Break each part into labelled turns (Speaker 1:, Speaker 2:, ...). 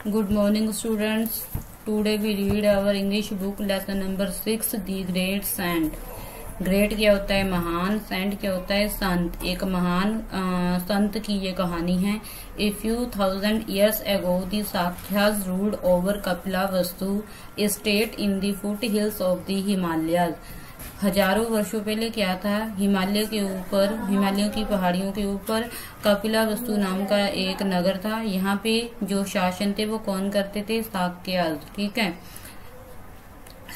Speaker 1: Good morning, students. Today we read our English book lesson number 6, The Great Saint. Great क्या होता है महान, Saint क्या होता है संत। एक महान संत की ये कहानी है। A few thousand years ago, the Sakyas ruled over Kapilavastu, a state in the foothills of the Himalayas. हजारों वर्षों पहले क्या था, हिमालयों की पहाड़ियों के ऊपर कपिलावस्तु नाम का एक नगर था। यहाँ पे जो शासन थे वो कौन करते थे, साक्यास। ठीक है।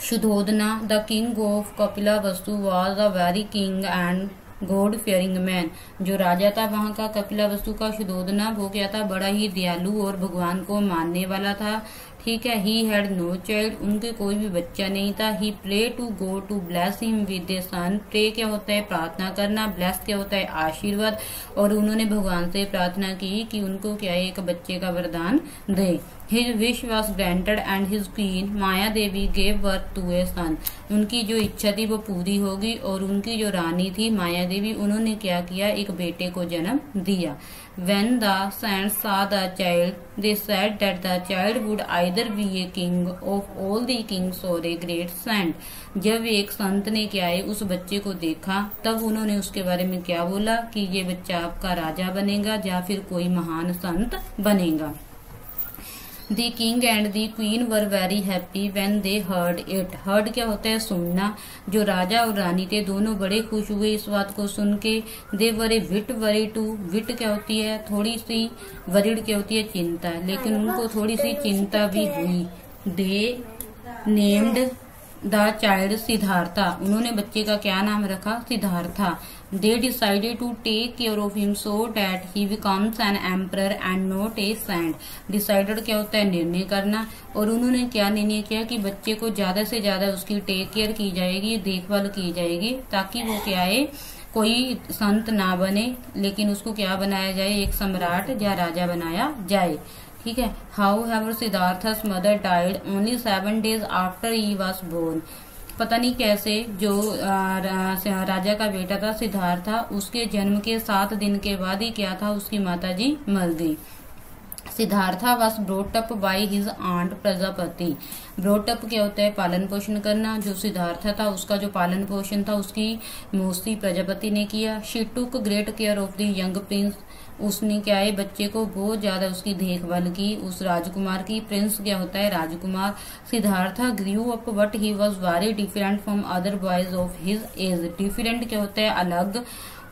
Speaker 1: Shuddhodana the king of Kapilavastu was a very king and god fearing man. जो राजा था वहां का कपिलावस्तु का शुद्धोधना, वो क्या था, बड़ा ही दयालु और भगवान को मानने वाला था। ठीक है। ही हैड नो चाइल्ड, उनके कोई भी बच्चा नहीं था। He pray to go to bless him with a son. Pray क्या होता है, प्रार्थना करना। ब्लेस क्या होता है, आशीर्वाद। और उन्होंने भगवान से प्रार्थना की कि उनको क्या है, एक बच्चे का वरदान दे। His wish was granted and his queen Maya Devi gave birth to a son. उनकी जो इच्छा थी वो पूरी होगी और उनकी जो रानी थी माया देवी, उन्होंने क्या किया, एक बेटे को जन्म दिया। When the saints saw the child, they said that the child would either be a king of all the kings or a great saint. जब एक संत ने क्या है उस बच्चे को देखा, तब उन्होंने उसके बारे में क्या बोला कि ये बच्चा आपका राजा बनेगा या फिर कोई महान संत बनेगा। The king and the queen were very happy when they heard it. Heard क्या होता है, सुनना। जो राजा और रानी थे दोनों बड़े खुश हुए इस बात को सुन के। They were a bit worried too. Bit क्या होती है, थोड़ी सी। worried क्या होती है, चिंता। लेकिन उनको थोड़ी सी चिंता भी हुई। They named the child Siddhartha. उन्होंने बच्चे का क्या नाम रखा, Siddhartha. They decided to take care of him so that he becomes an emperor and not a saint. Decided क्या होता है, निर्णय करना। और उन्होंने क्या निर्णय किया कि बच्चे को ज्यादा से ज्यादा उसकी टेक केयर की जाएगी, देखभाल की जाएगी, ताकि वो क्या है, कोई संत ना बने, लेकिन उसको क्या बनाया जाए, एक सम्राट या राजा बनाया जाए। ठीक है। However, Siddhartha's mother died only 7 days after he was born. पता नहीं कैसे जो राजा का बेटा था सिद्धार्था, उसके जन्म के 7 दिन के बाद ही क्या था, उसकी माताजी मर गई। Siddhartha was brought up by his aunt Prajapati. Brought up क्या होता है, पालन पोषण करना। जो सिद्धार्था था उसका जो पालन पोषण था उसकी मौसी प्रजापति ने किया। She took great care of the young Prince. उसने क्या है, बच्चे को बहुत ज्यादा उसकी देखभाल की, उस राजकुमार की। प्रिंस क्या होता है, राजकुमार। Siddhartha grew up but he was very different from other boys of his age. Different क्या होता है, अलग।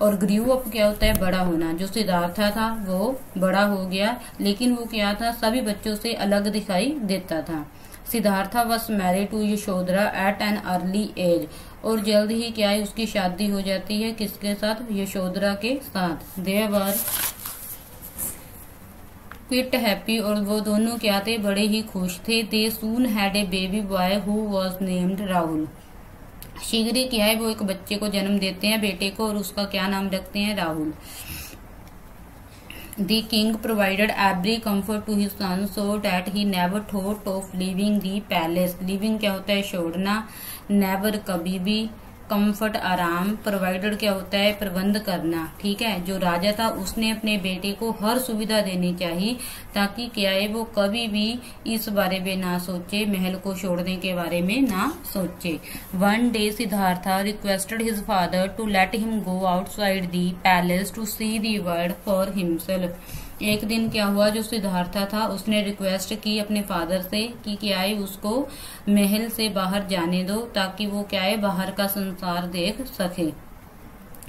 Speaker 1: और ग्रू अप क्या होता है, बड़ा होना। जो सिद्धार्था था वो बड़ा हो गया, लेकिन वो क्या था, सभी बच्चों से अलग दिखाई देता था। Siddhartha was married to Yashodhara at an early age. और जल्द ही क्या है, उसकी शादी हो जाती है, किसके साथ, यशोधरा के साथ। They were quite happy. और वो दोनों क्या थे, बड़े ही खुश थे। They soon had a baby boy who was named Rahul. शीघ्र ही क्या है, वो एक बच्चे को जन्म देते हैं, बेटे को, और उसका क्या नाम रखते हैं, Rahul. The king provided every comfort to his son so that he never thought of leaving the palace. Leaving क्या होता है, छोड़ना। Never कभी भी। कंफर्ट आराम। प्रोवाइडेड क्या होता है, प्रबंध करना। ठीक है। जो राजा था उसने अपने बेटे को हर सुविधा देनी चाहिए, ताकि क्या है, वो कभी भी इस बारे में ना सोचे, महल को छोड़ने के बारे में ना सोचे। One day Siddhartha requested his father to let him go outside the palace to see the world for himself. एक दिन क्या हुआ, जो सिद्धार्था था उसने रिक्वेस्ट की अपने फादर से कि क्या है, उसको महल से बाहर जाने दो, ताकि वो क्या है, बाहर का संसार देख सके।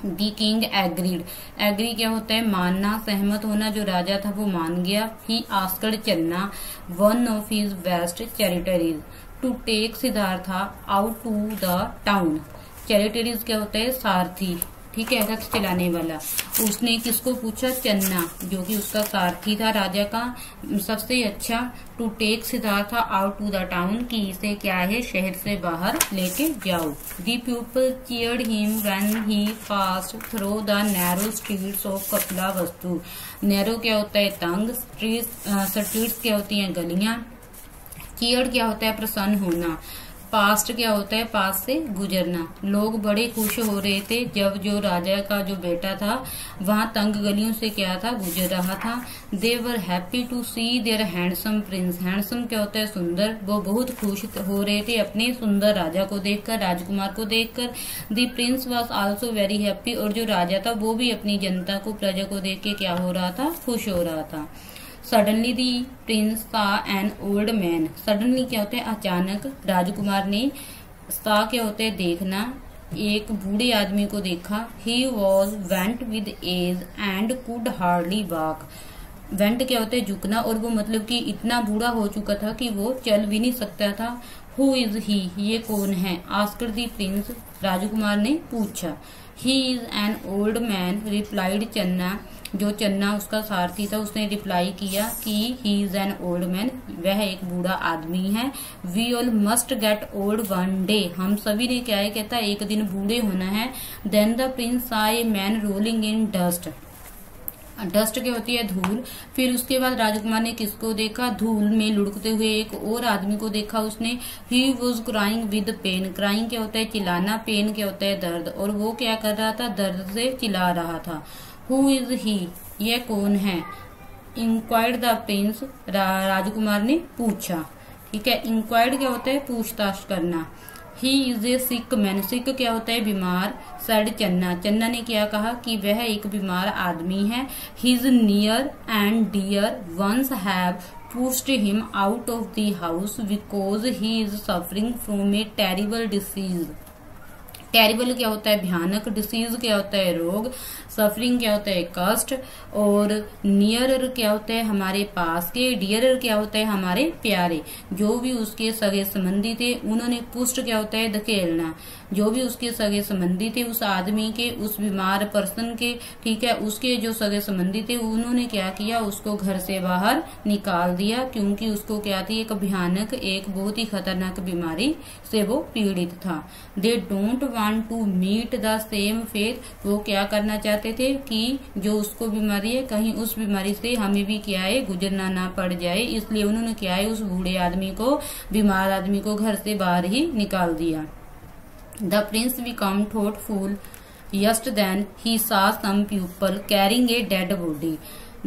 Speaker 1: दी किंग एग्रीड। एग्री क्या होता है, मानना, सहमत होना। जो राजा था वो मान गया। ही आस्क्ड चलना one of his best territories to take Siddhartha out to the town. Territories क्या होता है, सारथी। ठीक है, रथ चलाने वाला। उसने किसको पूछा, चन्ना, जो कि उसका सारथी था राजा का, सबसे अच्छा। To take Siddhartha out to the town, की इसे क्या है, शहर से बाहर लेके जाओ। The people cheered him when he passed through the narrow streets of Kapilavastu. Narrow क्या होता है, तंग। स्ट्रीट्स क्या होती हैं, गलियां। चीयर्ड क्या होता है, प्रसन्न होना। पास्ट क्या होता है? पास्ट से गुजरना। लोग बड़े खुश हो रहे थे जब जो राजा का जो बेटा था वहां तंग गलियों से क्या था? गुजर रहा था। They were happy to see their handsome prince. Handsome क्या होता है? सुंदर। वो बहुत खुश हो रहे थे अपने सुंदर राजा को देखकर, राजकुमार को देखकर। The Prince was also very happy. और जो राजा था वो भी अपनी जनता को, प्रजा को देख के क्या हो रहा था? खुश हो रहा था। सडनली दी प्रिंस सा एन ओल्ड मैन। सडनली क्या होता है? अचानक। राजकुमार ने सा क्या होता है? देखना। एक बूढ़े आदमी को देखा। He was went with age and could hardly walk. Went क्या होता है? झुकना। और वो मतलब कि इतना बूढ़ा हो चुका था कि वो चल भी नहीं सकता था। Who is he? ये कौन है? आस्क्ड दी प्रिंस। राजकुमार ने पूछा। ही is an old man replied चन्ना। जो चन्ना उसका सारथी था उसने रिप्लाई किया कि he is an old man, वह एक बूढ़ा आदमी है। We all must get old one day. हम सभी ने क्या है? कहता एक दिन बूढ़े होना है। देन द प्रिंस सा a man rolling in dust. Dust क्या होती है? धूल। फिर उसके बाद राजकुमार ने किसको देखा? धूल में लुढ़कते हुए एक और आदमी को देखा उसने। He was crying with pain. Crying क्या होता है? चिल्लाना। पेन क्या होता है? दर्द। और वो क्या कर रहा था? दर्द से चिल्ला रहा था। Who is he? यह कौन है? Inquired the Prince. राजकुमार ने पूछा। ठीक है। इंक्वायर्ड क्या होता है? पूछताछ करना। He is a sick man. सिक क्या होता है? बीमार। सैड चन्ना। चन्ना ने क्या कहा? कि वह एक बीमार आदमी है। His near and dear ones have pushed him out of the house because he is suffering from a terrible disease। Terrible क्या होता है? भयानक। डिसीज क्या होता है? रोग। सफरिंग क्या होता है? कष्ट। और नियर क्या होता है? हमारे पास के। डियर क्या होता है? हमारे प्यारे। जो भी उसके सगे संबंधी थे उन्होंने पुष्ट क्या होता है? धकेलना। जो भी उसके सगे संबंधी थे उस आदमी के, उस बीमार पर्सन के, ठीक है, उसके जो सगे संबंधी थे उन्होंने क्या किया? उसको घर से बाहर निकाल दिया क्योंकि उसको क्या थी? एक भयानक, एक बहुत ही खतरनाक बीमारी से वो पीड़ित था। They don't want to meet the same faith. वो क्या करना चाहते थे कि जो उसको बीमारी है कहीं उस बीमारी से हमें भी क्या है? गुजरना ना पड़ जाए। इसलिए उन्होंने क्या है? उस बूढ़े आदमी को, बीमार आदमी को घर से बाहर ही निकाल दिया। The Prince become thoughtful just then he saw some people carrying a dead body।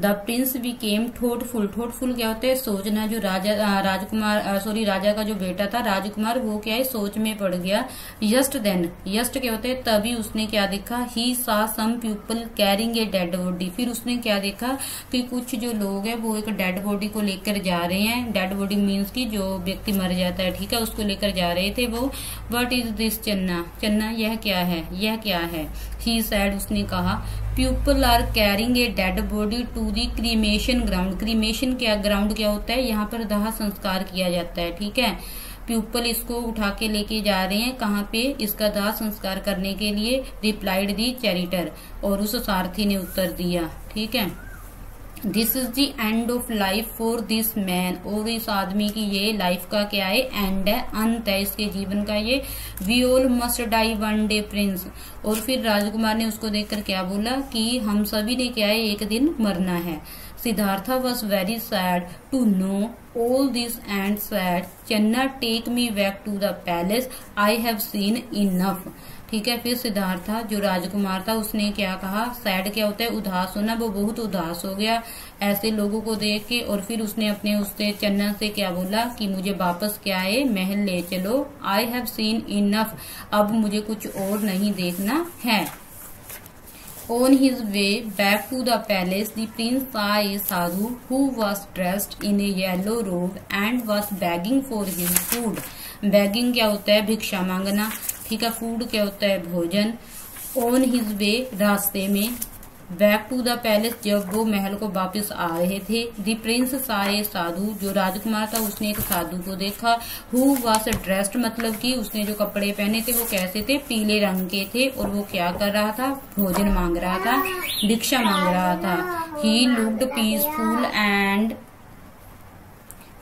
Speaker 1: The Prince became thoughtful. Thoughtful क्या होता है? सोचना। जो राजा का जो बेटा था राजकुमार, वो क्या है? सोच में पड़ गया। जस्ट देन, जस्ट क्या होता है? तभी उसने क्या देखा? He saw some people carrying a dead body. फिर उसने क्या देखा? कि कुछ जो लोग हैं वो एक डेड बॉडी को लेकर जा रहे हैं। डेड बॉडी मीन्स की जो व्यक्ति मर जाता है, ठीक है, उसको लेकर जा रहे थे वो। व्हाट इज दिस चन्ना? चन्ना यह क्या है? यह क्या है? ही सैड, उसने कहा। People are carrying a dead body to the cremation ground. Cremation क्या ग्राउंड क्या होता है? यहाँ पर दाह संस्कार किया जाता है, ठीक है। पीपल इसको उठा के लेके जा रहे हैं कहाँ पे? इसका दाह संस्कार करने के लिए। रिप्लाइड दी चैरिटर। और उस सारथी ने उत्तर दिया, ठीक है। This is the end of life for this man. और इस आदमी की ये लाइफ का क्या है? एंड है, अंत है इसके जीवन का ये। We all must die one day prince. और फिर राजकुमार ने उसको देखकर क्या बोला? कि हम सभी ने क्या है? एक दिन मरना है। Siddhartha was very sad to know all this and said Channa take me back to the palace, I have seen enough. ठीक है। फिर सिद्धार्था जो राजकुमार था उसने क्या कहा? सैड क्या होता है? उदास होना। वो बहुत उदास हो गया ऐसे लोगों को देख के। और फिर उसने अपने उससे चन्ना से क्या बोला? कि मुझे वापस क्या है? महल ले चलो। आई हैव सीन इनफ। अब मुझे कुछ और नहीं देखना है। On his way back to the palace, the prince saw a sadhu who was dressed in a yellow robe and was begging for his food। Begging क्या होता है? भिक्षा मांगना, ठीक है। फूड क्या होता है? भोजन। On his way, रास्ते में। बैक टू द पैलेस, जब वो महल को वापस आ रहे थे। द प्रिंस saw a साधु, जो राजकुमार था उसने एक साधु को देखा। हु was dressed, मतलब कि उसने जो कपड़े पहने थे वो कैसे थे? पीले रंग के थे। और वो क्या कर रहा था? भोजन मांग रहा था, भिक्षा मांग रहा था। He looked peaceful and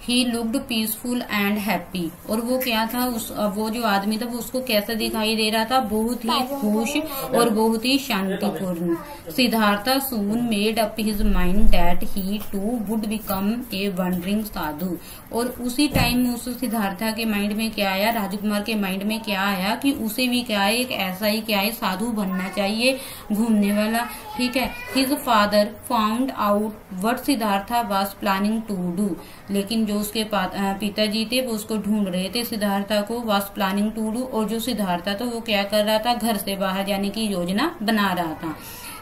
Speaker 1: he looked peaceful and happy. और वो क्या था, वो जो आदमी था वो उसको कैसा दिखाई दे रहा था, बहुत ही खुश और बहुत ही शांतिपूर्ण। Siddhartha soon made up his mind that he too would become a wandering sadhu. और उसी टाइम उस सिद्धार्थ के माइंड में क्या आया, राजकुमार के माइंड में क्या आया कि उसे भी क्या है, एक ऐसा ही क्या है साधु बनना चाहिए, घूमने वाला। ठीक है। His father found out what Siddhartha was planning to do. लेकिन जो उसके पिताजी थे वो उसको ढूंढ रहे थे सिद्धार्थ को, वाज प्लानिंग टू डू। और जो सिद्धार्थ था वो क्या कर रहा था, घर से बाहर जाने की योजना बना रहा था।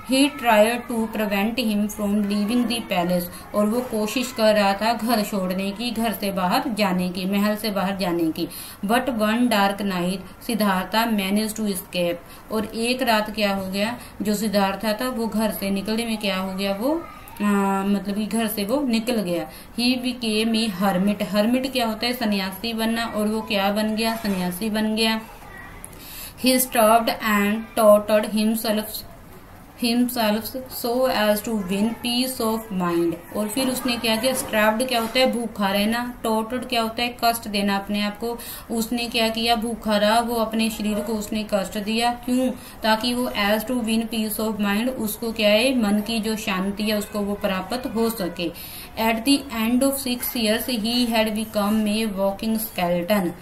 Speaker 1: He tried to prevent him from leaving the palace। और वो कोशिश कर रहा था घर छोड़ने की, घर से बाहर जाने की, महल से बाहर जाने की। But one dark night Siddharth managed to escape। और एक रात क्या हो गया, जो सिद्धार्थ था वो घर से निकलने में क्या हो गया, वो मतलब कि घर से वो निकल गया। ही became a hermit। hermit क्या होता है, सन्यासी बनना। और वो क्या बन गया, सन्यासी बन गया। He starved and tortured himself so as to win peace of mind। और फिर उसने क्या किया, स्ट्राव्ड क्या होता है, भूखा रहना। टॉर्चर्ड क्या होता है, कष्ट देना अपने आप को। उसने क्या किया, भूखा रहा, वो अपने शरीर को उसने कष्ट दिया। क्यों, ताकि वो as to win peace of mind, उसको क्या है, मन की जो शांति है उसको वो प्राप्त हो सके। At the end of 6 years he had become a walking skeleton.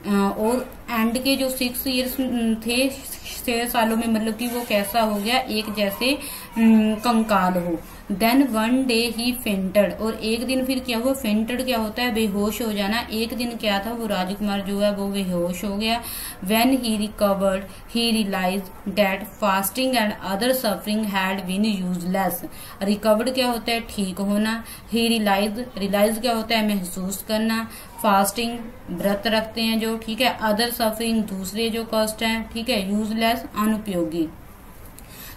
Speaker 1: और एंड के जो 6 years थे, 6 सालों में, मतलब कि वो कैसा हो गया, एक जैसे कंकाल हो। देन वन डे ही फेंटेड। और एक दिन फिर क्या हुआ, फेंटेड क्या होता है, बेहोश हो जाना। एक दिन क्या था, वो राजकुमार जो है वो बेहोश हो गया। When he recovered he realised that fasting and other suffering had been useless. Recovered क्या होता है, ठीक होना। ही रियलाइज क्या होता है, महसूस करना। फास्टिंग व्रत रखते हैं जो, ठीक है। अदर सफरिंग दूसरे जो कष्ट हैं, ठीक है। यूजलेस अनुपयोगी।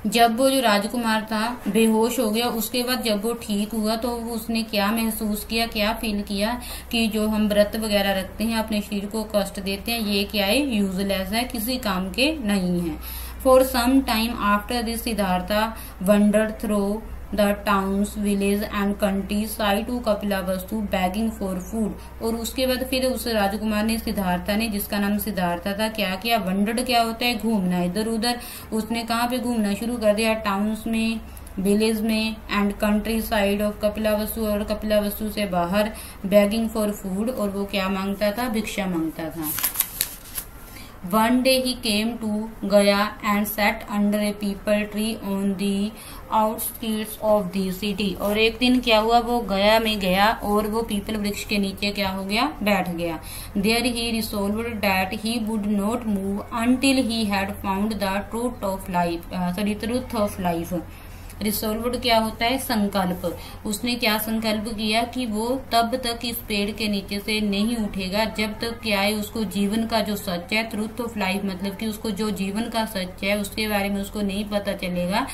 Speaker 1: जब वो जो राजकुमार था बेहोश हो गया, उसके बाद जब वो ठीक हुआ तो उसने क्या महसूस किया, क्या फील किया कि जो हम व्रत वगैरह रखते हैं, अपने शरीर को कष्ट देते हैं, ये क्या है, यूजलेस है, किसी काम के नहीं है। For some time after this Siddhartha wandered through the towns village and countryside to Kapilavastu begging for food. और उसके बाद फिर उस राजकुमार ने, सिद्धार्थ ने, जिसका नाम सिद्धार्थ था, क्या किया, वंडर्ड क्या होता है, घूमना इधर उधर। उसने कहाँ पे घूमना शुरू कर दिया, टाउन्स में, विलेज में, एंड कंट्री साइड ऑफ कपिलावस्तु, और कपिलावस्तु से बाहर। बैगिंग फॉर फूड, और वो क्या मांगता था, भिक्षा मांगता था। One day he came to Gaya and sat under a peepal tree on the outskirts of the city। और एक दिन क्या हुआ, वो गया में गया और वो पीपल वृक्ष के नीचे क्या हो गया, बैठ गया। There he resolved that he would not move until he had found the truth of life। रिसोल्व्ड क्या होता है, संकल्प। उसने क्या संकल्प किया कि वो तब तक इस पेड़ के नीचे से नहीं उठेगा जब तक क्या है, उसको जीवन का जो सच है, ट्रूथ ऑफ लाइफ, मतलब कि उसको जो जीवन का सच है उसके बारे में उसको नहीं पता चलेगा,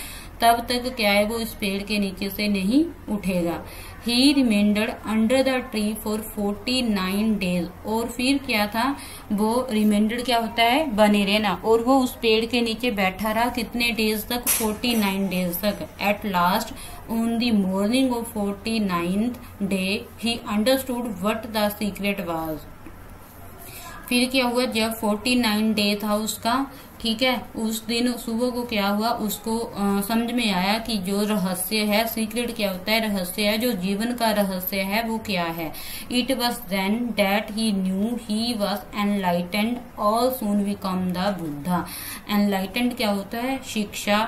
Speaker 1: तब तक क्या है, वो इस पेड़ के नीचे से नहीं उठेगा। He remained under the tree for 49 days। और फिर क्या था, वो रिमेंडेड क्या होता है, बने रहना। और वो उस पेड़ के नीचे बैठा रहा कितने डेज तक, 49 days तक। At last on the morning of 49th day he understood what the secret was. फिर क्या हुआ, जब 49 डे था उसका, ठीक है, उस दिन सुबह को क्या हुआ, उसको समझ में आया कि जो रहस्य है, सीक्रेट क्या होता है, रहस्य है, जो जीवन का रहस्य है वो क्या है। It was then that he knew he was enlightened all soon become the Buddha. Enlightened क्या होता है, शिक्षा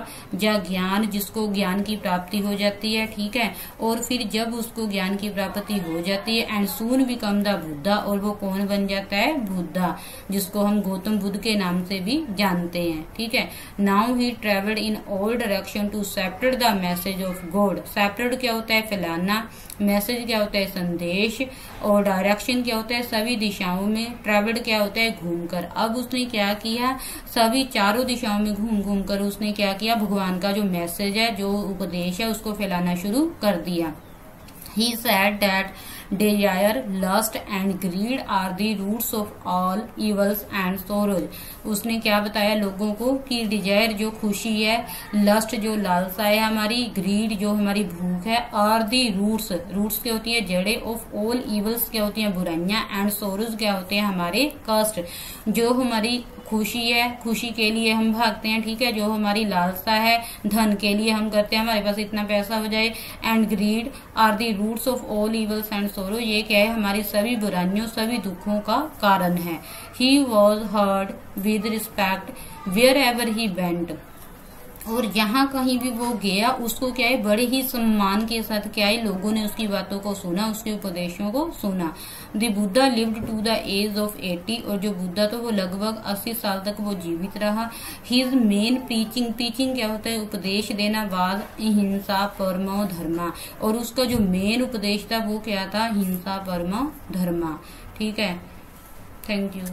Speaker 1: या ज्ञान, जिसको ज्ञान की प्राप्ति हो जाती है, ठीक है। और फिर जब उसको ज्ञान की प्राप्ति हो जाती है, and soon become the Buddha, और वो कौन बन जाता है, बुद्धा, जिसको हम गौतम बुद्ध के नाम से भी जानते हैं, ठीक है। Now he travelled in all direction to separate the message of God. Separate क्या होता है, फैलाना। मैसेज क्या होता है, संदेश। और डायरेक्शन क्या होता है, सभी दिशाओं में। ट्रेवल्ड क्या होता है, घूमकर। अब उसने क्या किया, सभी चारों दिशाओं में घूम घूम कर उसने क्या किया, भगवान का जो मैसेज है, जो उपदेश है, उसको फैलाना शुरू कर दिया। He said that desire, lust and greed are the roots of all evils and sorrows. उसने क्या बताया लोगों को कि डिजायर जो खुशी है, लस्ट जो लालसा है हमारी, ग्रीड जो हमारी भूख है, आर दी रूट्स, रूट्स क्या होती है जड़े, ऑफ ऑल इवल्स क्या होती है बुराइयां, एंड सोरोज क्या होते हैं हमारे कष्ट। जो हमारी खुशी है, खुशी के लिए हम भागते हैं, ठीक है, जो हमारी लालसा है, धन के लिए हम करते हैं हमारे पास इतना पैसा हो जाए, and greed are the roots of all evils and sorrow, ये क्या है हमारी सभी बुराइयों सभी दुखों का कारण है। He was heard with respect wherever he went, और यहाँ कहीं भी वो गया उसको क्या है बड़े ही सम्मान के साथ क्या है लोगों ने उसकी बातों को सुना, उसके उपदेशों को सुना। The Buddha lived to the age of 80, और जो बुद्धा तो वो लगभग 80 साल तक वो जीवित रहा। हिज मेन प्रीचिंग, प्रीचिंग क्या होता है उपदेश देना, वाज हिंसा परमो धर्मा, और उसका जो मेन उपदेश था वो क्या था हिंसा परमो धर्मा। ठीक है, थैंक यू।